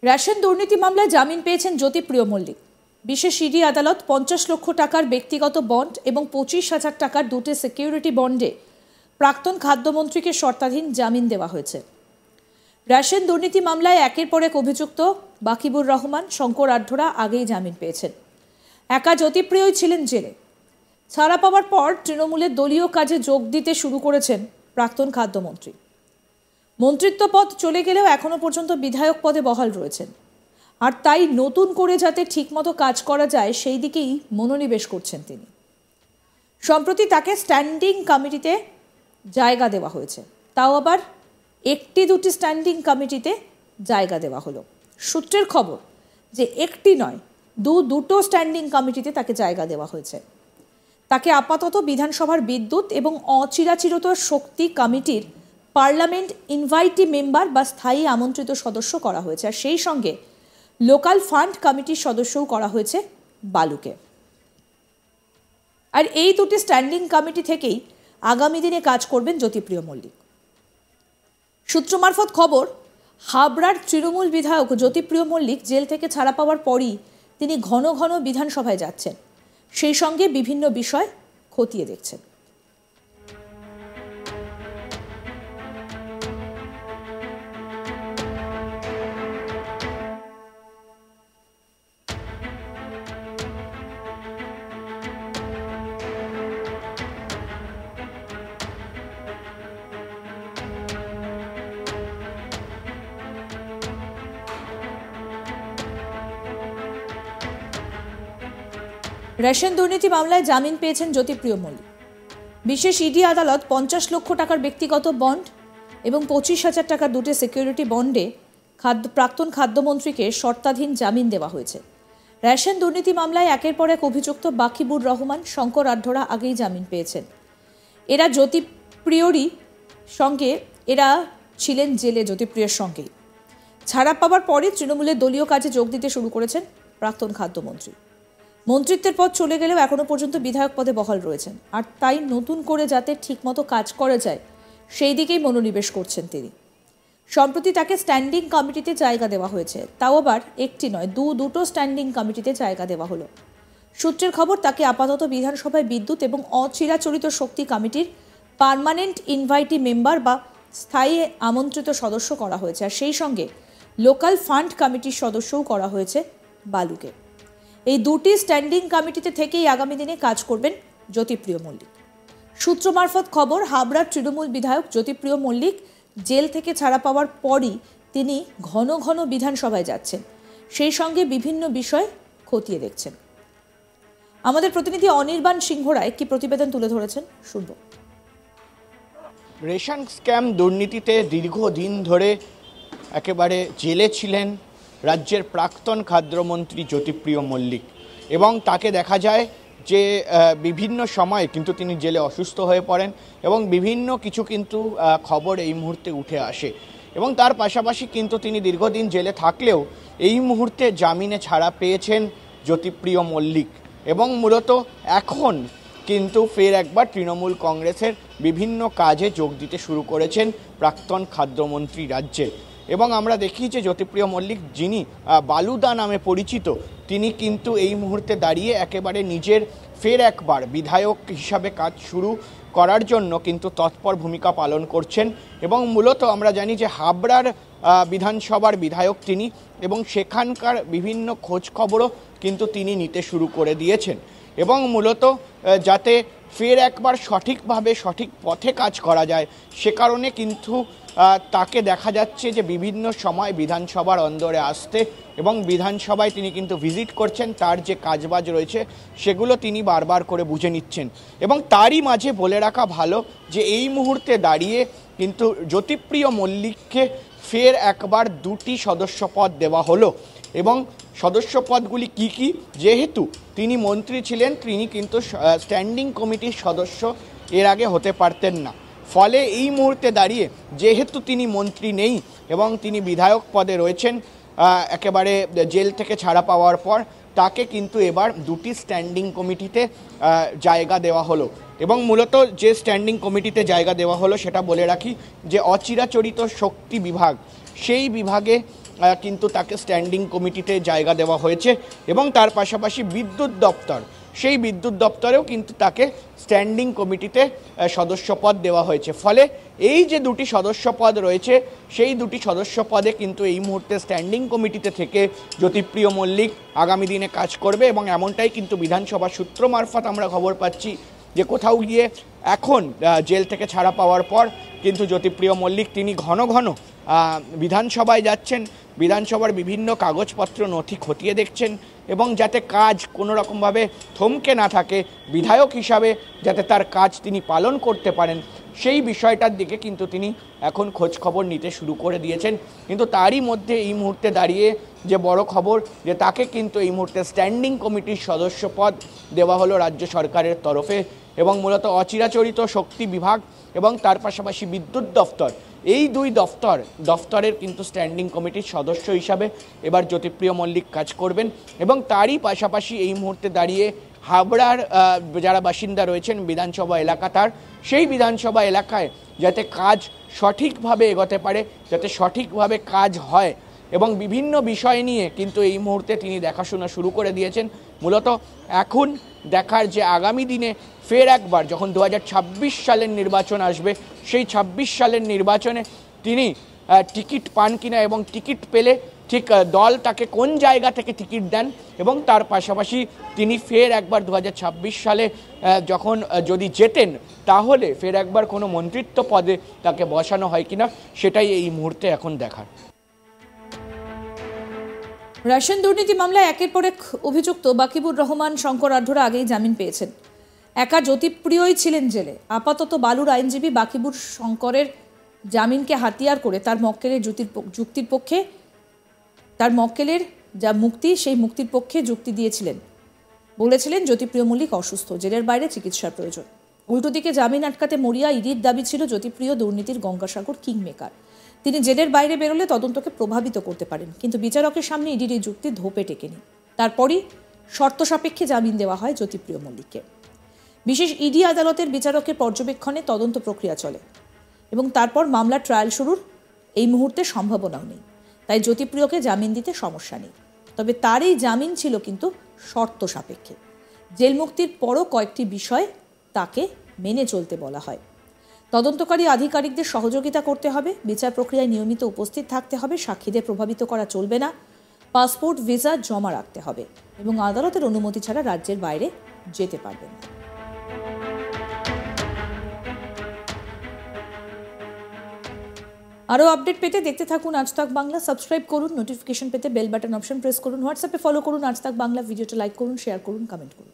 Ration দুর্নীতি মামলায় জামিন পেয়েছেন জ্যোতিপ্রিয় মল্লিক। বিশেষ ইডি আদালত 50 লক্ষ টাকার ব্যক্তিগত বন্ড এবং 25,000 টাকার দুটি সিকিউরিটি বন্ডে প্রাক্তন খাদ্যমন্ত্রীকে শর্তাধীন জামিন দেওয়া হয়েছে। রেশন দুর্নীতি মামলায় একের পর এক অভিযুক্ত বাকিবুর রহমান, শঙ্কর আঢ্যরা আগেই জামিন পেয়েছেন। একা জ্যোতিপ্রিয়ই ছিলেন জেলে। ছাড়া পাওয়ার পর তৃণমূলের দলীয় কাজে যোগ দিতে শুরু করেছেন প্রাক্তন খাদ্যমন্ত্রী। মন্ত্রিত্ব পদ চলে গেলেও এখনো পর্যন্ত বিধায়ক পদে বহাল রয়েছেন, আর তাই নতুন করে যাতে ঠিকমতো কাজ করা যায় সেই দিকেই মনোনিবেশ করছেন তিনি। সম্প্রতি তাকে স্ট্যান্ডিং কমিটিতে জায়গা দেওয়া হয়েছে, তাও আবার একটি দুটি স্ট্যান্ডিং কমিটিতে জায়গা দেওয়া হলো। সূত্রের খবর যে একটি নয়, দুটো স্ট্যান্ডিং কমিটিতে তাকে জায়গা দেওয়া হয়েছে। তাকে আপাতত বিধানসভার বিদ্যুৎ এবং অচিরাচিরত শক্তি কমিটির পার্লামেন্ট ইনভাইটি মেম্বার বা স্থায়ী আমন্ত্রিত সদস্য করা হয়েছে, আর সেই সঙ্গে লোকাল ফান্ড কমিটির সদস্যও করা হয়েছে বালুকে। আর এই দুটি স্ট্যান্ডিং কমিটি থেকেই আগামী দিনে কাজ করবেন জ্যোতিপ্রিয় মল্লিক। সূত্র মারফত খবর, হাবড়ার তৃণমূল বিধায়ক জ্যোতিপ্রিয় মল্লিক জেল থেকে ছাড়া পাওয়ার পরই তিনি ঘন ঘন বিধানসভায় যাচ্ছেন, সেই সঙ্গে বিভিন্ন বিষয় খতিয়ে দেখছেন। রেশন দুর্নীতি মামলায় জামিন পেয়েছেন জ্যোতিপ্রিয় মল্লিক। বিশেষ ইডি আদালত 50 লক্ষ টাকার ব্যক্তিগত বন্ড এবং 25,000 টাকার দুটি সিকিউরিটি বন্ডে প্রাক্তন খাদ্যমন্ত্রীকে শর্তাধীন জামিন দেওয়া হয়েছে। রেশন দুর্নীতি মামলায় একের পর এক অভিযুক্ত বাকিবুর রহমান, শঙ্কর আঢ্যরা আগেই জামিন পেয়েছেন। এরা জ্যোতিপ্রিয়রই সঙ্গে এরা ছিলেন জেলে জ্যোতিপ্রিয়র সঙ্গেই। ছাড়া পাওয়ার পরে তৃণমূলের দলীয় কাজে যোগ দিতে শুরু করেছেন প্রাক্তন খাদ্যমন্ত্রী। মন্ত্রিত্বের পদ চলে গেলেও এখনো পর্যন্ত বিধায়ক পদে বহাল রয়েছেন, আর তাই নতুন করে যাতে ঠিকমতো কাজ করা যায় সেই দিকেই মনোনিবেশ করছেন তিনি। সম্প্রতি তাকে স্ট্যান্ডিং কমিটিতে জায়গা দেওয়া হয়েছে, তাও আবার একটি নয়, দুটো স্ট্যান্ডিং কমিটিতে জায়গা দেওয়া হলো। সূত্রের খবর, তাকে আপাতত বিধানসভায় বিদ্যুৎ এবং অচিরাচরিত শক্তি কমিটির পার্মানেন্ট ইনভাইটি মেম্বার বা স্থায়ী আমন্ত্রিত সদস্য করা হয়েছে, আর সেই সঙ্গে লোকাল ফান্ড কমিটির সদস্যও করা হয়েছে বালুকে। এই দুটি স্ট্যান্ডিং কমিটিতে থেকেই আগামী দিনে কাজ করবেন জ্যোতিপ্রিয় মল্লিক। সূত্র মারফত খবর, হাবড়ার তৃণমূল বিধায়ক জ্যোতিপ্রিয় মল্লিক জেল থেকে ছাড়া পাওয়ার পরই তিনি ঘন ঘন বিধানসভায় যাচ্ছেন, সেই সঙ্গে বিভিন্ন বিষয় খতিয়ে দেখছেন। আমাদের প্রতিনিধি অনির্বাণ সিংহ রায় কি প্রতিবেদন তুলে ধরেছেন, শুনব। রেশন স্ক্যাম দুর্নীতিতে দীর্ঘদিন ধরে একেবারে জেলে ছিলেন রাজ্যের প্রাক্তন খাদ্যমন্ত্রী জ্যোতিপ্রিয় মল্লিক, এবং তাকে দেখা যায় যে বিভিন্ন সময় কিন্তু তিনি জেলে অসুস্থ হয়ে পড়েন এবং বিভিন্ন কিছু কিন্তু খবর এই মুহূর্তে উঠে আসে, এবং তার পাশাপাশি কিন্তু তিনি দীর্ঘদিন জেলে থাকলেও এই মুহূর্তে জামিনে ছাড়া পেয়েছেন জ্যোতিপ্রিয় মল্লিক, এবং মূলত এখন কিন্তু ফের একবার তৃণমূল কংগ্রেসের বিভিন্ন কাজে যোগ দিতে শুরু করেছেন প্রাক্তন খাদ্যমন্ত্রী রাজ্যে। এবং আমরা দেখি যে জ্যোতিপ্রিয় মল্লিক, যিনি বালুদা নামে পরিচিত, তিনি কিন্তু এই মুহূর্তে দাঁড়িয়ে একেবারে নিজের ফের একবার বিধায়ক হিসাবে কাজ শুরু করার জন্য কিন্তু তৎপর ভূমিকা পালন করছেন। এবং মূলত আমরা জানি যে হাবড়ার বিধানসভার বিধায়ক তিনি, এবং সেখানকার বিভিন্ন খোঁজ খবরও কিন্তু তিনি নিতে শুরু করে দিয়েছেন, এবং মূলত যাতে ফের একবার সঠিকভাবে সঠিক পথে কাজ করা যায় সে কারণে কিন্তু তাকে দেখা যাচ্ছে যে বিভিন্ন সময় বিধানসভার অন্দরে আসতে এবং বিধানসভায় তিনি কিন্তু ভিজিট করছেন, তার যে কাজবাজ রয়েছে সেগুলো তিনি বারবার করে বুঝে নিচ্ছেন। এবং তারই মাঝে বলে রাখা ভালো যে এই মুহূর্তে দাঁড়িয়ে কিন্তু জ্যোতিপ্রিয় মল্লিককে ফের একবার দুটি সদস্য পদ দেওয়া হলো, এবং সদস্য পদগুলি কী কী, যেহেতু তিনি মন্ত্রী ছিলেন তিনি কিন্তু স্ট্যান্ডিং কমিটির সদস্য এর আগে হতে পারতেন না, ফলে এই মুহূর্তে দাঁড়িয়ে যেহেতু তিনি মন্ত্রী নেই এবং তিনি বিধায়ক পদে রয়েছেন একেবারে জেল থেকে ছাড়া পাওয়ার পর, তাকে কিন্তু এবার দুটি স্ট্যান্ডিং কমিটিতে জায়গা দেওয়া হলো। এবং মূলত যে স্ট্যান্ডিং কমিটিতে জায়গা দেওয়া হলো সেটা বলে রাখি যে অচিরাচরিত শক্তি বিভাগ, সেই বিভাগে কিন্তু তাকে স্ট্যান্ডিং কমিটিতে জায়গা দেওয়া হয়েছে এবং তার পাশাপাশি বিদ্যুৎ দপ্তর, সেই বিদ্যুৎ দপ্তরেও কিন্তু তাকে স্ট্যান্ডিং কমিটিতে সদস্যপদ দেওয়া হয়েছে। ফলে এই যে দুটি সদস্যপদ রয়েছে সেই দুটি সদস্য পদে কিন্তু এই মুহূর্তে স্ট্যান্ডিং কমিটিতে থেকে জ্যোতিপ্রিয় মল্লিক আগামী দিনে কাজ করবে এবং এমনটাই কিন্তু বিধানসভা সূত্র মারফত আমরা খবর পাচ্ছি যে কোথাও গিয়ে এখন জেল থেকে ছাড়া পাওয়ার পর কিন্তু জ্যোতিপ্রিয় মল্লিক তিনি ঘন ঘন বিধানসভায় যাচ্ছেন, বিধানসভার বিভিন্ন কাগজপত্র নথি খতিয়ে দেখছেন এবং যাতে কাজ কোনো রকমভাবে থমকে না থাকে, বিধায়ক হিসাবে যাতে তার কাজ তিনি পালন করতে পারেন সেই বিষয়টার দিকে কিন্তু তিনি এখন খোঁজ খবর নিতে শুরু করে দিয়েছেন। কিন্তু তারই মধ্যে এই মুহূর্তে দাঁড়িয়ে যে বড় খবর যে তাকে কিন্তু এই মুহূর্তে স্ট্যান্ডিং কমিটির সদস্য পদ দেওয়া হলো রাজ্য সরকারের তরফে এবং মূলত অচিরাচরিত শক্তি বিভাগ এবং তার পাশাপাশি বিদ্যুৎ দপ্তর, এই দুই দফতরের কিন্তু স্ট্যান্ডিং কমিটির সদস্য হিসাবে এবার জ্যোতিপ্রিয় মল্লিক কাজ করবেন এবং তারই পাশাপাশি এই মুহূর্তে দাঁড়িয়ে হাবড়ার যারা বাসিন্দা রয়েছেন বিধানসভা এলাকাটার, সেই বিধানসভা এলাকায় যাতে কাজ সঠিকভাবে এগোতে পারে, যাতে সঠিকভাবে কাজ হয় এবং বিভিন্ন বিষয় নিয়ে কিন্তু এই মুহূর্তে তিনি দেখাশোনা শুরু করে দিয়েছেন। মূলত এখন দেখার যে আগামী দিনে ফের একবার যখন 2026 সালের নির্বাচন আসবে সেই 26 সালের নির্বাচনে তিনি টিকিট পান কিনা এবং টিকিট পেলে ঠিক দল তাকে কোন জায়গা থেকে টিকিট দেন এবং তার পাশাপাশি তিনি ফের একবার 2026 সালে যখন যদি জেতেন তাহলে ফের একবার কোনো মন্ত্রিত্ব পদে তাকে বসানো হয় কিনা সেটাই এই মুহূর্তে এখন দেখার। রেশন দুর্নীতি মামলায় একের পর এক অভিযুক্ত বাকিবুর রহমান, শঙ্কর আঢ্যরা আগেই জামিন পেয়েছেন। একা জ্যোতিপ্রিয়ই ছিলেন জেলে। আপাতত বালুর আইনজীবী বাকিবুর শঙ্করের জামিনকে হাতিয়ার করে তার মক্কেলের যুক্তির পক্ষে, তার মক্কেলের যা মুক্তি সেই মুক্তির পক্ষে যুক্তি দিয়েছিলেন। বলেছিলেন জ্যোতিপ্রিয় মল্লিক অসুস্থ, জেলের বাইরে চিকিৎসার প্রয়োজন। উল্টো দিকে জামিন আটকাতে মরিয়া ইডির দাবি ছিল জ্যোতিপ্রিয় দুর্নীতির গঙ্গাসাগর কিংমেকার, তিনি জেলের বাইরে বেরোলে তদন্তকে প্রভাবিত করতে পারেন। কিন্তু বিচারকের সামনে ইডির এই যুক্তি ধোপে টেকেনি। তারপরই শর্ত সাপেক্ষে জামিন দেওয়া হয় জ্যোতিপ্রিয় মল্লিককে। বিশেষ ইডি আদালতের বিচারকের পর্যবেক্ষণে তদন্ত প্রক্রিয়া চলে এবং তারপর মামলার ট্রায়াল শুরুর এই মুহূর্তে সম্ভাবনাও নেই। তাই জ্যোতিপ্রিয়কে জামিন দিতে সমস্যা নেই। তবে তার এই জামিন ছিল কিন্তু শর্ত সাপেক্ষে। জেল মুক্তির পরও কয়েকটি বিষয় তাকে মেনে চলতে বলা হয়। তদন্তকারী আধিকারিকদের সহযোগিতা করতে হবে, বিচার প্রক্রিয়ায় নিয়মিত উপস্থিত থাকতে হবে, সাক্ষীদের প্রভাবিত করা চলবে না, পাসপোর্ট ভিসা জমা রাখতে হবে এবং আদালতের অনুমতি ছাড়া রাজ্যের বাইরে যেতে পারবেন না। আরও আপডেট পেতে দেখতে থাকুন আজ তাক বাংলা। সাবস্ক্রাইব করুন, নোটিফিকেশন পেতে বেল বাটন অপশন প্রেস করুন, হোয়াটসঅ্যাপে ফলো করুন আজ তাক বাংলা, ভিডিওটা লাইক করুন, শেয়ার করুন, কমেন্ট করুন।